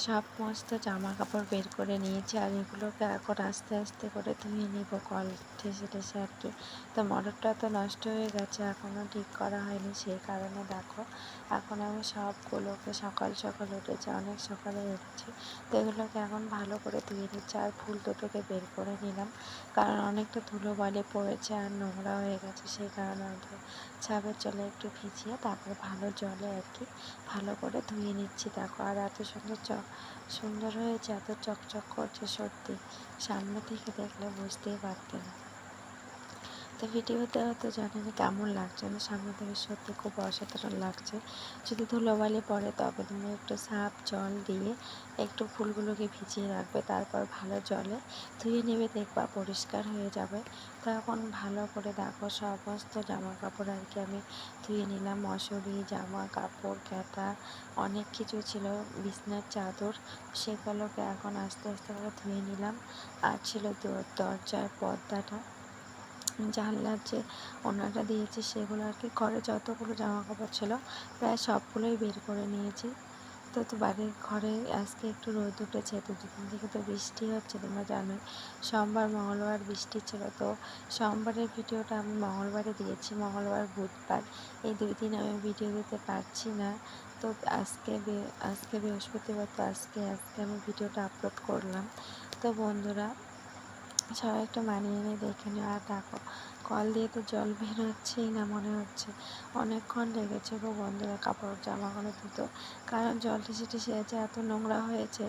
সমস্ত জামা কাপড় বের করে নিয়েছি, আর এগুলোকে এখন আস্তে আস্তে করে ধুয়ে নিব কল ঠেসে ঠেসে আর কি। তো মোটরটা তো নষ্ট হয়ে গেছে, এখনও ঠিক করা হয়নি, সেই কারণে দেখো এখন আমি সবগুলোকে সকাল সকাল উঠেছি, অনেক সকালে উঠেছি, তো এগুলোকে এখন ভালো করে ধুয়ে নিচ্ছি। আর ফুল দুটোকে বের করে নিলাম, কারণ অনেকটা ধুলোবালি পড়েছে আর নোংরা হয়ে গেছে, সেই কারণে ছাদের জলে একটু ভিজিয়ে তারপর ভালো জলে আর কি ভালো করে ধুয়ে নিচ্ছি। দেখো আর এত সুন্দর হয়েছে, এত চকচক করছে, সত্যি সামনে থেকে দেখলে বুঝতেই পারতে না। তো ভিডিওতে হয়তো জানি না কেমন লাগছে, না সামনে থেকে সত্যি খুব অসাধারণ লাগছে। যদি ধুলোবালি পড়ে তবে তুমি একটু সার্ফ জল দিয়ে একটু ফুলগুলোকে ভিজিয়ে রাখবে, তারপর ভালো জলে ধুয়ে নেবে, দেখবা পরিষ্কার হয়ে যাবে। তো এখন ভালো করে দেখো সমস্ত জামা কাপড় আর কি আমি ধুয়ে নিলাম, মশারি, জামা কাপড়, কাঁথা, অনেক কিছু ছিল, বিছনার চাদর, সেগুলোকে এখন আস্তে আস্তে করে ধুয়ে নিলাম। আর ছিল দরজার পর্দাটা, জানলার যে ওনাটা দিয়েছি সেগুলো আর কি, ঘরে যতগুলো জামা কাপড় ছিল প্রায় সবগুলোই বের করে নিয়েছি। তো বাড়ির ঘরে আজকে একটু রোদ উঠেছে, তো দুদিন থেকে তো বৃষ্টি হচ্ছে, তোমরা জানোই সোমবার মঙ্গলবার বৃষ্টি ছিল। তো সোমবারের ভিডিওটা আমি মঙ্গলবারে দিয়েছি, মঙ্গলবার বুধবার এই 2 দিন আমি ভিডিও দিতে পারছি না। তো আজকে বৃহস্পতিবার, তো আজকে আমি ভিডিওটা আপলোড করলাম। তো বন্ধুরা সবাই একটু মানিয়ে নিয়ে দেখে নিও। আর দেখো কল দিয়ে তো জল বের হচ্ছেই না, মনে হচ্ছে অনেকক্ষণ লেগেছে গো বন্ধুরা কাপড় জামাগুলো ধুতো, কারণ জল ঠেসে ঠেসে আছে, এত নোংরা হয়েছে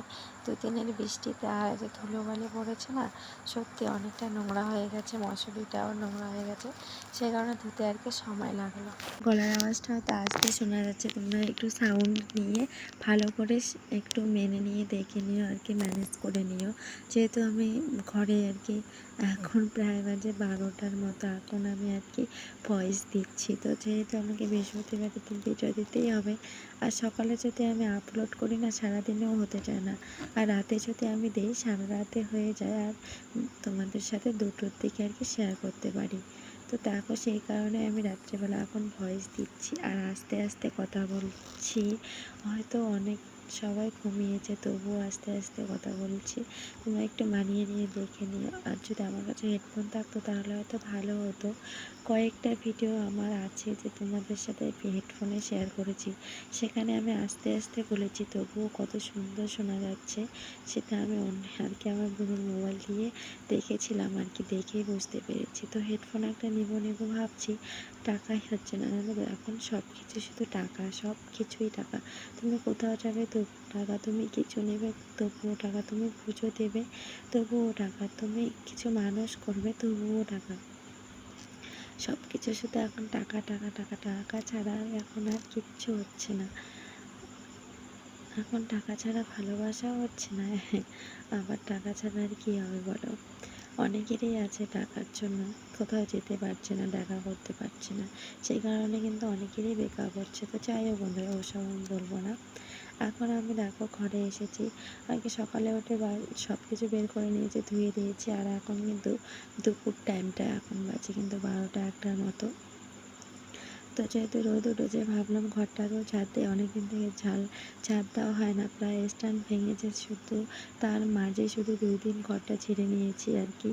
2 দিনের বৃষ্টিতে। আর যে ধুলোবালি পড়েছে না, সত্যি অনেকটা নোংরা হয়ে গেছে, মশারিটাও নোংরা হয়ে গেছে, সেই কারণে ধুতে আর কি সময় লাগলো। গলার আওয়াজটা হয়তো আজকে শোনা যাচ্ছে, তোমরা একটু সাউন্ড নিয়ে ভালো করে একটু মেনে নিয়ে দেখে নিও আর কি, ম্যানেজ করে নিও। যেহেতু আমি ঘরে আর কি এখন প্রায় বাজে 12টার মতো, এখন আমি আর কি ভয়েস দিচ্ছি। তো যেহেতু আমাকে বৃহস্পতিবার দিন ভিডিও দিতেই হবে, আর সকালে যদি আমি আপলোড করি না সারাদিনেও হতে চায় না, আর রাতে যদি আমি দিই সারা রাতে হয়ে যায়, আর তোমাদের সাথে 2টোর দিকে আর কি শেয়ার করতে পারি। তো দেখো সেই কারণে আমি রাত্রেবেলা এখন ভয়েস দিচ্ছি আর আস্তে আস্তে কথা বলছি। হয়তো অনেক সবাই ঘুমিয়েছে, তবুও আস্তে আস্তে কথা বলছি, তোমরা একটু মানিয়ে নিয়ে দেখে নিও। আর যদি আমার কাছে হেডফোন থাকতো তাহলে হয়তো ভালো হতো। কয়েকটা ভিডিও আমার আছে যে তোমাদের সাথে হেডফোনে শেয়ার করেছি, সেখানে আমি আস্তে আস্তে বলেছি, তবুও কত সুন্দর শোনা যাচ্ছে, সেটা আমি আর কি আমার বোনের মোবাইল দিয়ে দেখেছিলাম আর কি, দেখেই বুঝতে পেরেছি। তো হেডফোন একটা নেব ভাবছি, টাকাই হচ্ছে না, জানো তো এখন সব কিছু শুধু টাকা, সব কিছুই টাকা। তুমি কোথাও যাবে তবুও টাকা, তুমি কিছু নেবে তবুও টাকা, তুমি পুজো দেবে তবুও টাকা, তুমি কিছু মানুষ করবে তবুও টাকা, সব কিছু শুধু এখন টাকা টাকা টাকা, টাকা ছাড়া এখন আর কিচ্ছু হচ্ছে না। এখন টাকা ছাড়া ভালোবাসাও হচ্ছে না, আবার টাকা ছাড়া আর কী হবে বলো। অনেকেরই আছে টাকার জন্য কোথাও যেতে পারছে না, দেখা করতে পারছে না, সেই কারণে কিন্তু অনেকেরই বেকার হচ্ছে। তো যাই হোক বন্ধুরা, ওসব আমি বলবো না। এখন আমি দেখো ঘরে এসেছি, আগে সকালে উঠে সব কিছু বের করে নিয়েছি, ধুয়ে দিয়েছি, আর এখন কিন্তু দুপুর টাইমটা এখন বাজে কিন্তু 12টা-1টার মতো। তো যেহেতু রোদ উঠেছে ভাবলাম ঘরটাকেও ঝাড় দিয়ে, অনেকদিন থেকে ঝাড় দেওয়া হয় না, প্রায় স্ট্যান্ড ভেঙেছে, শুধু তার মাঝে শুধু 2 দিন ঘরটা ঝেড়ে নিয়েছি আর কি।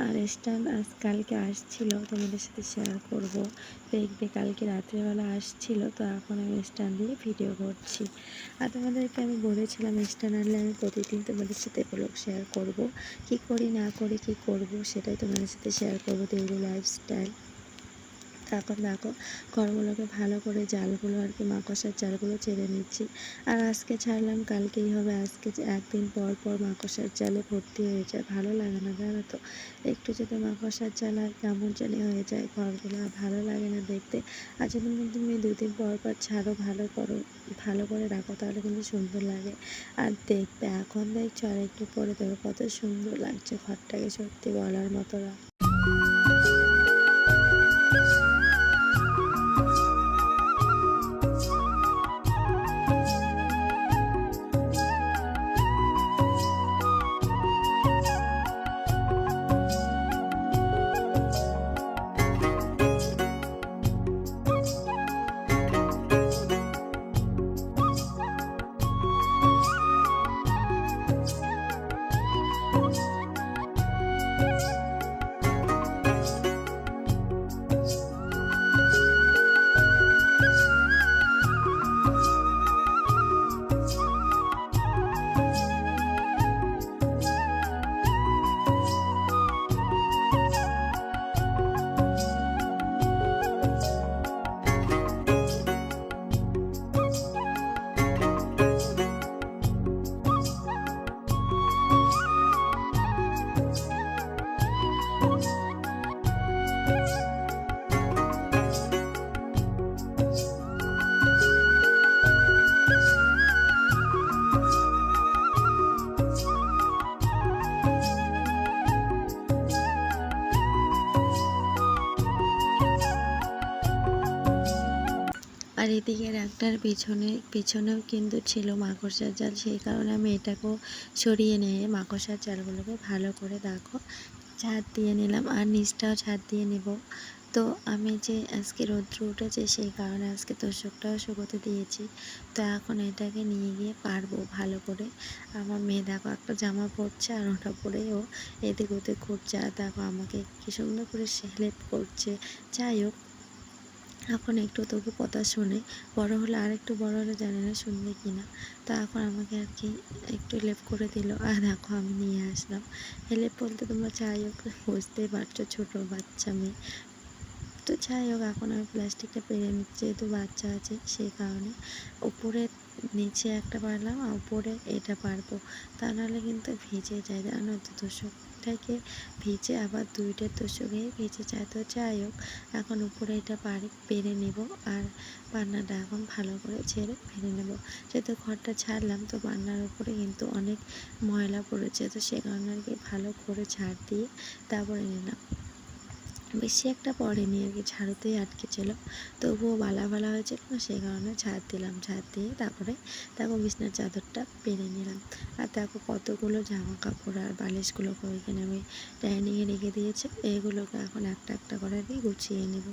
আর স্ট্যান্ড কালকে আসছিল, তোমাদের সাথে শেয়ার করব, দেখবে কালকে রাত্রেবেলা আসছিল। তো এখন আমি স্ট্যান্ড দিয়ে ভিডিও করছি, আর তোমাদেরকে আমি বলেছিলাম স্ট্যান্ড আনলে আমি প্রতিদিন তোমাদের সাথে ব্লগ শেয়ার করব, কি করি না করি কি করব সেটাই তোমাদের সাথে শেয়ার করব, ডেইলি লাইফস্টাইল। এখন দেখো ঘরগুলোকে ভালো করে জালগুলো আর কি মাকড়সার জালগুলো ছেড়ে নিচ্ছি, আর আজকে ছাড়লাম কালকেই হবে, আজকে একদিন পর পর মাকড়সার জালে ভর্তি হয়ে যায়, ভালো লাগে না জানো তো, একটু যদি মাকড়সার জাল আর কেমন জানি হয়ে যায় ঘরগুলো, আর ভালো লাগে না দেখতে। আর যদি তুমি 2 দিন পর পর ছাড়ো, ভালো করে রাখো, তাহলে কিন্তু সুন্দর লাগে। আর দেখবে এখন দেখছো আর একটু পরে দেখো কত সুন্দর লাগছে ঘরটাকে, সত্যি বলার মতো। আর এদিকে রাগটার পিছনেও কিন্তু ছিল মাকড়সার জাল, সেই কারণে আমি এটাকেও সরিয়ে নিয়ে মাকড়সার জালগুলোকে ভালো করে দেখো ঝাড় দিয়ে নিলাম, আর নিচটাও ঝাড় দিয়ে নেব। তো আমি যে আজকে রৌদ্র উঠেছে সেই কারণে আজকে তোষকটাও শুকোতে দিয়েছি। তো এখন এটাকে নিয়ে গিয়ে পারবো ভালো করে। আমার মেয়ে দেখো একটা জামা পরছে আর ওটা পরেও এদিক ওদিক ঘুরছে, আর দেখো আমাকে কি সুন্দর করে সে হেল্প করছে। যাই হোক, এখন একটু তবু কথা শোনে, বড় হলে আর একটু বড় হলে জানি না শুনবে কি না। তো এখন আমাকে আর কি একটু হেল্প করে দিল, আর দেখো আমি নিয়ে আসলাম। হেল্প বলতে তোমরা যাই হোক বুঝতেই পারছো, ছোটো বাচ্চা মেয়ে। তো যাই হোক, এখন আমি প্লাস্টিকটা পেরে নিচ্ছি, যেহেতু বাচ্চা আছে সেই কারণে। উপরে নিচে একটা পারলাম আর উপরে এটা পারবো, তা নাহলে কিন্তু ভিজে যায়, জানো তো তোষকটাকে ভিজে আবার দুইটা তোষকেই ভিজে যায়। তো যাই হোক, এখন উপরে এটা পেরে নেব, আর পান্নাটা এখন ভালো করে ছেড়ে ফেলে নেব। যেহেতু ঘরটা ছাড়লাম তো পান্নার উপরে কিন্তু অনেক ময়লা পড়েছে, তো সে কারণে আর কি ভালো করে ঝাড় দিয়ে তারপরে নিলাম। বেশি একটা পড়েনি আর কি, ঝাড়ুতেই আটকে ছিল, তবুও বালা হয়েছিল না, সেই কারণে ঝাড় দিলাম। ঝাড় দিয়ে তারপরে দেখো বিছনার চাদরটা পেরে নিলাম। আর দেখো কতগুলো জামা কাপড় আর বালিশগুলোকে ওইখানে আমি ডাইনিংয়ে রেখে দিয়েছি, এগুলোকে এখন একটা একটা করে দিয়ে গুছিয়ে নেব।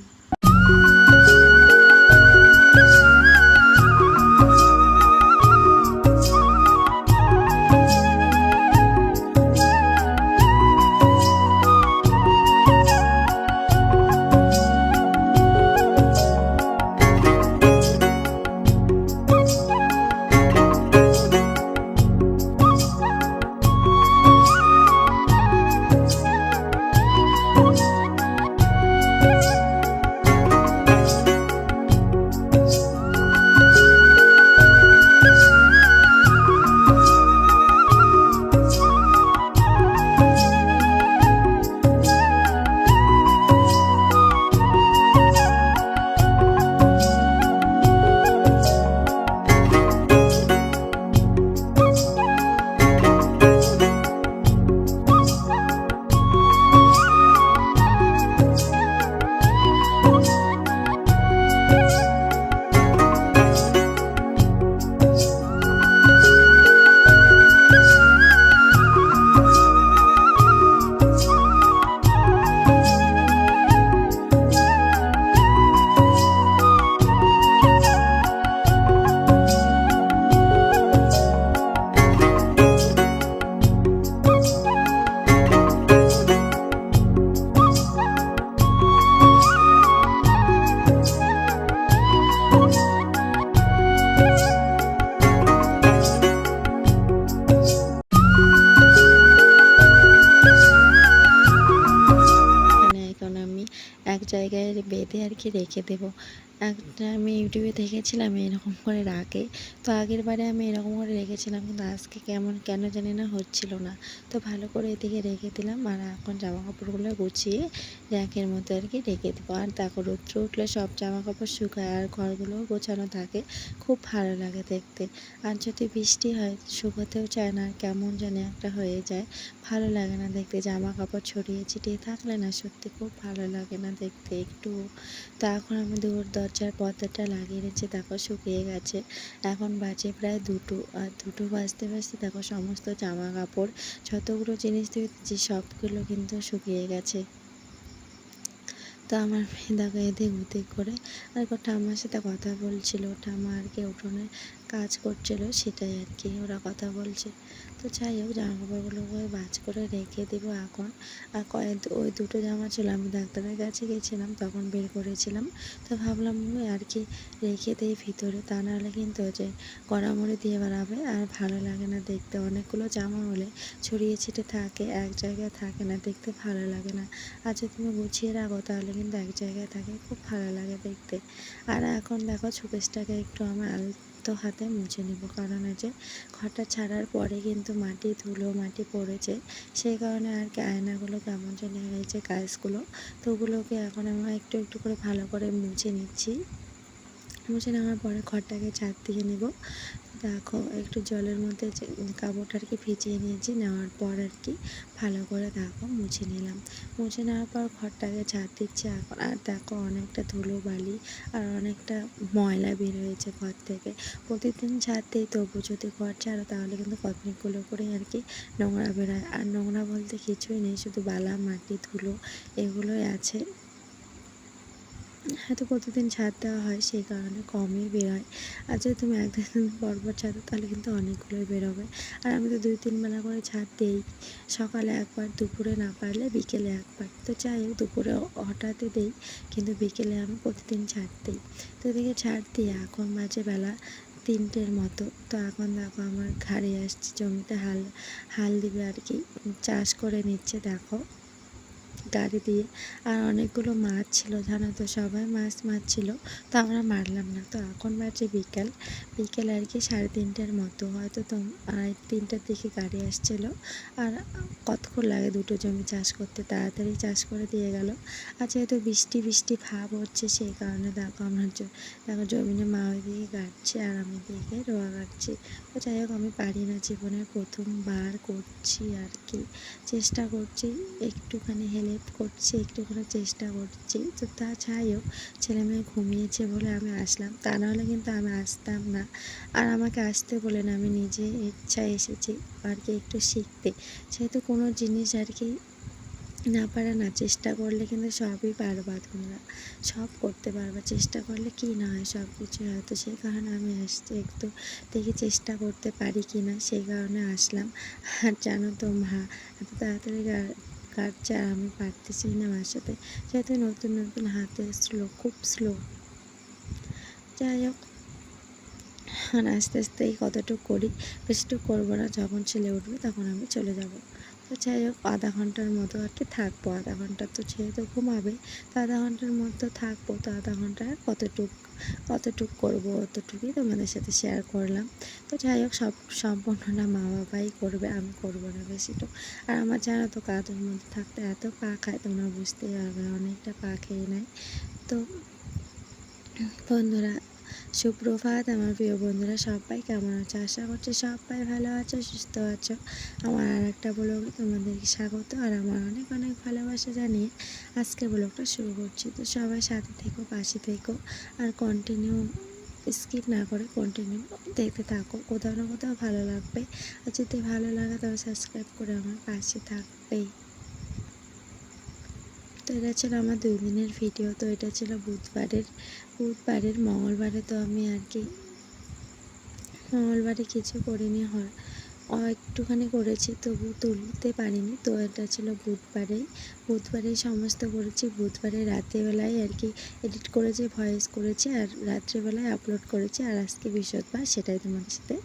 এক জায়গায় বেঁধে আর কি রেখে দেবো। একটা আমি ইউটিউবে দেখেছিলাম এরকম করে রাখে, তো আগের বারে আমি এরকম করে রেখেছিলাম, কিন্তু আজকে কেন জানি না হচ্ছিল না। তো ভালো করে এদিকে রেখে দিলাম, আর এখন জামা কাপড়গুলো গুছিয়ে র্যাকের মধ্যে আর কি রেখে দেবো। আর দেখো রৌদ্র উঠলে সব জামা কাপড় শুকায় আর ঘরগুলোও গোছানো থাকে, খুব ভালো লাগে দেখতে। আর যদি বৃষ্টি হয় শুকোতেও চায় না, কেমন জানি একটা হয়ে যায়, ভালো লাগে না দেখতে। জামা কাপড় ছড়িয়ে ছিটিয়ে থাকলে না সত্যি খুব ভালো লাগে না দেখতে একটু। তো এখন আমি দরজার পর্দাটা লাগিয়ে নিচ্ছি, দেখো শুকিয়ে গেছে। এখন বাজে প্রায় 2টো, আর 2টো বাজতে দেখো সমস্ত জামা কাপড় যতগুলো জিনিস দিয়েছি সবগুলো কিন্তু শুকিয়ে গেছে। তো আমার মেয়ে দেখো এদিক ওদিক করে আর ঠাম্মার সাথে কথা বলছিল, ঠাম্মা আর কি উঠোনে কাজ করছিল, সেটাই আর কি ওরা কথা বলছে। তো যাই হোক, জামা কাপড়গুলোকে ভাঁজ করে রেখে দেবো এখন। আর ওই 2টো জামা ছিল, আমি ডাক্তারের কাছে গেছিলাম তখন বের করেছিলাম, তো ভাবলাম আর কি রেখে দিই ভিতরে, তা নাহলে কিন্তু যে কড়ামড়ি দিয়ে বেড়াবে আর ভালো লাগে না দেখতে। অনেকগুলো জামা হলে ছড়িয়ে ছিটে থাকে, এক জায়গায় থাকে না, দেখতে ভালো লাগে না। আর যদি তুমি গুছিয়ে রাখো তাহলে কিন্তু এক জায়গায় থাকে, খুব ভালো লাগে দেখতে। আর এখন দেখো শোকেসটাকে একটু আমি আলতো হাতে মুছে নেব, কারণ যে ঘরটা ছাড়ার পরে কিন্তু ধুলো মাটি পড়েছে, সেই কারণে আর কি আয়নাগুলো কেমন যেন হয়েছে কাজগুলো, তো ওগুলোকে এখন আমরা একটু একটু করে ভালো করে মুছে নিচ্ছি। মুছে নেওয়ার পরে ঘরটাকে ঝাড় দিয়ে নেব। দেখো একটু জলের মধ্যে কাপড়টা আর কি ভিজিয়ে নিয়েছি, নেওয়ার পর আর কি ভালো করে দেখো মুছে নিলাম। মুছে নেওয়ার পর ঘরটাকে ঝাড় দিচ্ছি এখন। আর দেখো অনেকটা ধুলো বালি আর অনেকটা ময়লা বের হয়েছে ঘর থেকে। প্রতিদিন ঝাড় দিই, তবু যদি ঘর ঝাড়ো তাহলে কিন্তু অনেকগুলো করে আর কি নোংরা বেরোয়। আর নোংরা বলতে কিছুই নেই, শুধু বালা মাটি ধুলো এগুলোই আছে। হয়তো প্রতিদিন ঝাড় দেওয়া হয় সেই কারণে কমই বেরোয়। আর যদি তুমি একদিন পরপর ঝাড়ো তাহলে কিন্তু অনেকগুলোই বেরোবে। আর আমি তো 2-3 বেলা করে ঝাড় দিই, সকালে একবার, দুপুরে না পারলে বিকেলে একবার। তো যাই হোক, দুপুরে হঠাৎই দিই, কিন্তু বিকেলে আমি প্রতিদিন ঝাড় দিই। তো এদিকে ঝাড় দিই, এখন বাজে বেলা 3টের মতো। তো এখন দেখো আমার ঘাড়ে আসছে, জমিতে হাল দিবে আর কি, চাষ করে নিচ্ছে দেখো গাড়ি দিয়ে। আর অনেকগুলো মাছ ছিল জানো তো, সবাই মাছ মারছিল, তো আমরা মারলাম না। তো এখন বাজে বিকেল আর কি 3:30-র মতো হয়তো। তো 3টার দিকে গাড়ি আসছিলো। আর কতক্ষণ লাগে দুটো জমি চাষ করতে, তাড়াতাড়ি চাষ করে দিয়ে গেল। আর যেহেতু বৃষ্টি ভাব হচ্ছে সেই কারণে দেখো আমার দেখো জমিনে মা ওইদিকে কাটছে আর আমি দিকে রোয়া কাটছি। তো যাই হোক, আমি পারি না, জীবনের প্রথমবার করছি আর কি, চেষ্টা করছি, একটুখানি হেল্প করছি, একটুখানি চেষ্টা করছি। তো তা যাই হোক, ছেলেমেয়ে ঘুমিয়েছে বলে আমি আসলাম, তা নাহলে কিন্তু আমি আসতাম না। আর আমাকে আসতে বলে না, আমি নিজে ইচ্ছায় এসেছি আর কি একটু শিখতে। সেহেতু কোনো জিনিস আর কি না পারে না, চেষ্টা করলে কিন্তু সবই পারবা তোমরা, সব করতে পারবা। চেষ্টা করলে কি না হয়, সব কিছু হয়তো। সেই কারণে আমি আসছি, একটু দেখি চেষ্টা করতে পারি কি না, সেই কারণে আসলাম। আর জানো তো মা এত তাড়াতাড়ি কাটছে আর আমি পারতেছি না মার সাথে, যেহেতু নতুন হাতে খুব স্লো। যাই হোক, আর আস্তে আস্তেই কতটুকু করি, বেশিটুকু করবো না, যখন ছেলে উঠবে তখন আমি চলে যাব। তো যাই হোক, আধা ঘন্টার মতো আর কি থাকবো। আধা ঘন্টা তো যেহেতু ঘুমাবে, তো আধা ঘন্টার মতো থাকবো। তো আধা ঘন্টা কতটুক করবো অতটুকুই তোমাদের সাথে শেয়ার করলাম। তো যাই হোক, সম্পূর্ণটা মা বাবাই করবে, আমি করবো না বেশিটুক। আর আমার জানো তো কাঁধের মধ্যে থাকতে এত পা খায়, তোমরা বুঝতেই পারবে, অনেকটা পা খেয়ে নেয়। তো বন্ধুরা, সুপ্রভাত আমার প্রিয় বন্ধুরা, সবাই কেমন আছো? আশা করছি সবাই ভালো আছো, সুস্থ আছো। আমার আর একটা ব্লগে তোমাদেরকে স্বাগত, আর আমার অনেক অনেক ভালোবাসা জানিয়ে আজকে ব্লগটা শুরু করছি। তো সবাই সাথে থেকো, পাশে থেকো, আর কন্টিনিউ স্কিপ না করে কন্টিনিউ দেখতে থাকো, কোথাও না কোথাও ভালো লাগবে। আর যদি ভালো লাগে তবে সাবস্ক্রাইব করে আমার পাশে থাকবেই। তো এটা ছিল আমার 2 দিনের ভিডিও। তো এটা ছিল বুধবারের। মঙ্গলবারে তো আমি আর কি মঙ্গলবারে কিছু করিনি, একটুখানি করেছি, তবু তুলতে পারিনি। তো এটা ছিল বুধবারেই সমস্ত করেছি। বুধবারে রাত্রেবেলায় আর কি এডিট করেছি, ভয়েস করেছি, আর রাত্রেবেলায় আপলোড করেছি। আর আজকে বৃহস্পতিবার, সেটাই তোমাদের সাথে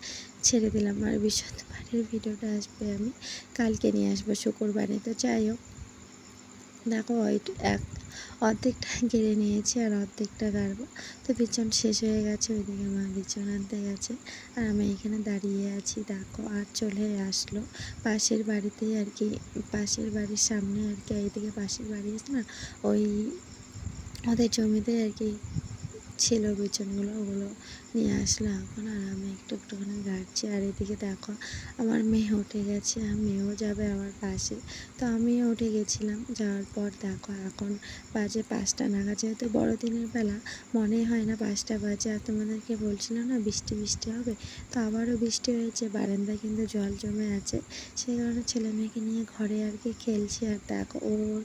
ছেড়ে দিলাম। আর বৃহস্পতিবারের ভিডিওটা আসবে আমি কালকে নিয়ে আসবো, শুক্রবারে। তো যাই হোক, দেখো অর্ধেকটা গেড়ে নিয়েছি আর অর্ধেকটা গাড়বো। তো বিছন শেষ হয়ে গেছে, ওইদিকে মা বিছন আনতে গেছে আর আমি এখানে দাঁড়িয়ে আছি দেখো। আর চলে আসলো পাশের বাড়িতেই আর কি, পাশের বাড়ির সামনে আর কি, এইদিকে পাশের বাড়ি আছে না, ওই ওদের জমিতে আর কি ছিল বিছনগুলো, ওগুলো নিয়ে আসলো এখন। আর আমি একটুখানি গাড়ছি। আর এদিকে দেখো আমার মেয়ে উঠে গেছে, আর মেয়েও যাবে আমার পাশে। তো আমিও উঠে গেছিলাম, যাওয়ার পর দেখো এখন বাজে 5টা নাগাদ। যেহেতু বড়দিনের বেলা, মনে হয় না 5টা বাজে। আর তোমাদেরকে বলছিলাম না বৃষ্টি হবে, তো আবারও বৃষ্টি হয়েছে। বারান্দায় কিন্তু জল জমে আছে, সেই কারণে ছেলে মেয়েকে নিয়ে ঘরে আর কি খেলছি। আর দেখো ওর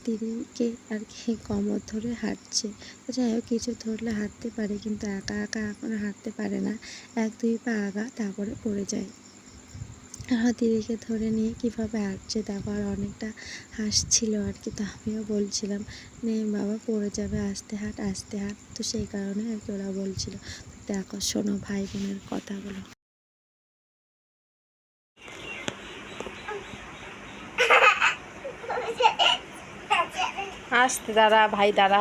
দিদিকে আর কি কোমর ধরে হাঁটছে। তো যাই হোক, কিছু ধরলে হাঁটতে পারে, কিন্তু একা এখনো হাঁটতে পারে না। 1-2 পা আগা, তারপরে পড়ে যায়। আর দিদিকে ধরে নিয়ে কীভাবে হাঁটছে দেখো। আর অনেকটা হাসছিল আর কি। তো আমিও বলছিলাম, নে বাবা পড়ে যাবে, আস্তে হাঁট। তো সেই কারণে আর কি ওরা বলছিল। দেখো শোনো ভাই বোনের কথাগুলো। আস্তে দাঁড়া ভাই, দাঁড়া।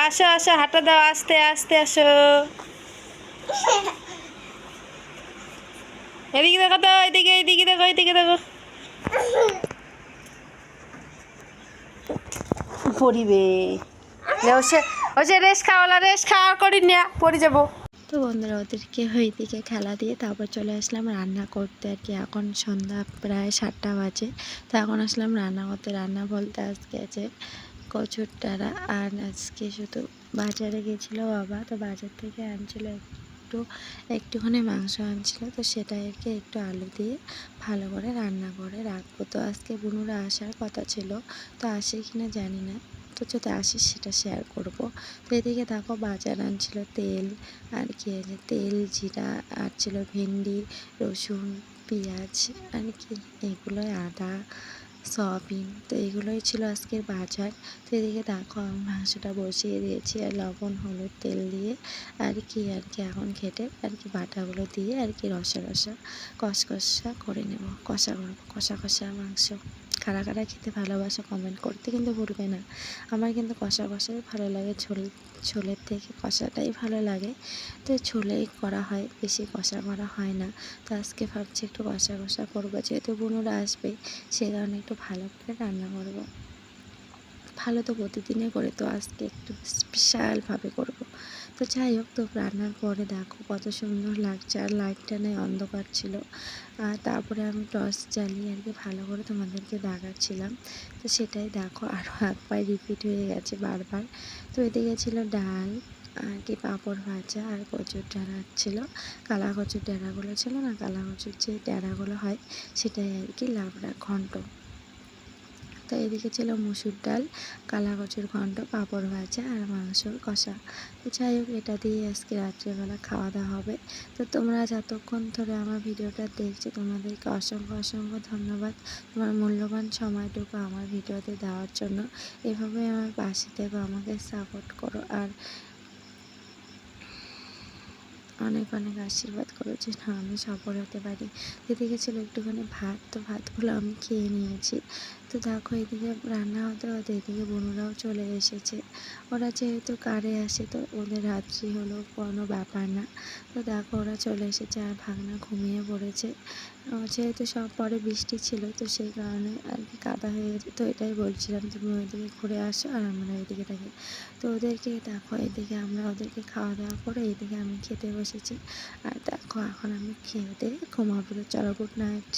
আসো হাঁটা দাও, আস্তে আসো। এদিকে দেখো তো, এদিকে দেখো। পড়িবে রেস্ট খাওয়ালা, রেস্ট খাওয়া করি না, পড়ে যাবো। তো বন্ধুরা ওদেরকে ওইদিকে খেলা দিয়ে তারপর চলে আসলাম রান্না করতে আর কি। এখন সন্ধ্যা প্রায় 7টা বাজে। তো এখন আসলাম রান্না করতে। রান্না বলতে আজকে আছে কচুর ডাঁটা, আর আজকে শুধু বাজারে গেছিলো বাবা, তো বাজার থেকে আনছিল একটুখানি মাংস আনছিল, তো সেটাই আর কি একটু আলু দিয়ে ভালো করে রান্না করে রাখবো। তো আজকে বুনুরা আসার কথা ছিল, তো আসে কিনা জানি না, তো যদি আসে সেটা শেয়ার করব। তো এদিকে দেখো বাজার আনছিল তেল আর কি, তেল, জিরা, আর ছিল ভেন্ডি, রসুন, পেঁয়াজ আর কি এগুলোই, আদা, সয়াবিন, তো এগুলোই ছিল আজকের বাজার। তো এদিকে দেখো আমি মাংসটা বসিয়ে দিয়েছি আর লবণ, হলুদ, তেল দিয়ে আর কি এখন ঘেটে আর কি বাটাগুলো দিয়ে আর কি রসা কষা করে নেব, কষা করবো, কষা মাংস। কারা কারা খেতে ভালোবাসো কমেন্ট করতে কিন্তু ভুলবে না। আমার কিন্তু কষাই ভালো লাগে, ঝোলের থেকে কষাটাই ভালো লাগে। তো ঝোলেই করা হয়, বেশি কষা করা হয় না। তো আজকে ভাবছি একটু কষা করবো, যেহেতু বুনুরা আসবে সেই কারণে একটু ভালো করে রান্না করব। ভালো তো প্রতিদিনে করে, তো আজকে একটু স্পেশালভাবে করব। তো যাই হোক, তো রান্নার পরে দেখো কত সুন্দর লাগছে, আর লাইটটা নেই, অন্ধকার ছিল। আর তারপরে আমি টর্চ জ্বালিয়ে আর কি ভালো করে তোমাদেরকে দেখাচ্ছিলাম। তো সেটাই দেখো আরও এক পায়ে রিপিট হয়ে গেছে বারবার। তো এদিকে ছিল ডাল আর কি, পাঁপড় ভাজা, আর কচুর ডাঁটা ছিল। কালা কচুর ডাঁটাগুলো ছিল না, কালা কচুর যে ডাঁটাগুলো হয় সেটাই আর কি লাবড়া ঘন্ট। তো এদিকে ছিল মুসুর ডাল, কালা কচুর ঘন্ট, পাঁপড় ভাজা আর মাংসর কষা। তো যাই হোক, এটা দিয়ে আজকে রাত্রেবেলা খাওয়া দাওয়া হবে। তো তোমরা যতক্ষণ ধরে আমার ভিডিওটা দেখছো তোমাদেরকে অসংখ্য ধন্যবাদ, তোমার মূল্যবান সময়টুকু আমার ভিডিওতে দেওয়ার জন্য। এভাবে আমার পাশে থেকো, আমাকে সাপোর্ট করো, আর অনেক আশীর্বাদ করো যে না আমি সফল হতে পারি। এদিকে ছিল একটুখানি ভাত, তো ভাতগুলো আমি খেয়ে নিয়েছি। তো দেখো এদিকে রান্না হতে এদিকে বোনরাও চলে এসেছে। ওরা যেহেতু কারে আসে তো ওদের রাত্রি হলো কোনো ব্যাপার না। তো দেখো ওরা চলে এসেছে, আর ভাগনা ঘুমিয়ে পড়েছে। যেহেতু সব পরে বৃষ্টি ছিল তো সেই কারণে আর কি কাদা হয়ে গেছে। তো এটাই বলছিলাম তুমি ওইদিকে ঘুরে আসো আর আমরা এদিকে থাকি। তো ওদেরকে দেখো এদিকে আমরা ওদেরকে খাওয়া দাওয়া করে এদিকে আমি খেতে বসেছি। আর দেখো এখন আমি খেয়ে দিয়ে ঘুমাবো। চলো, গুড নাইট।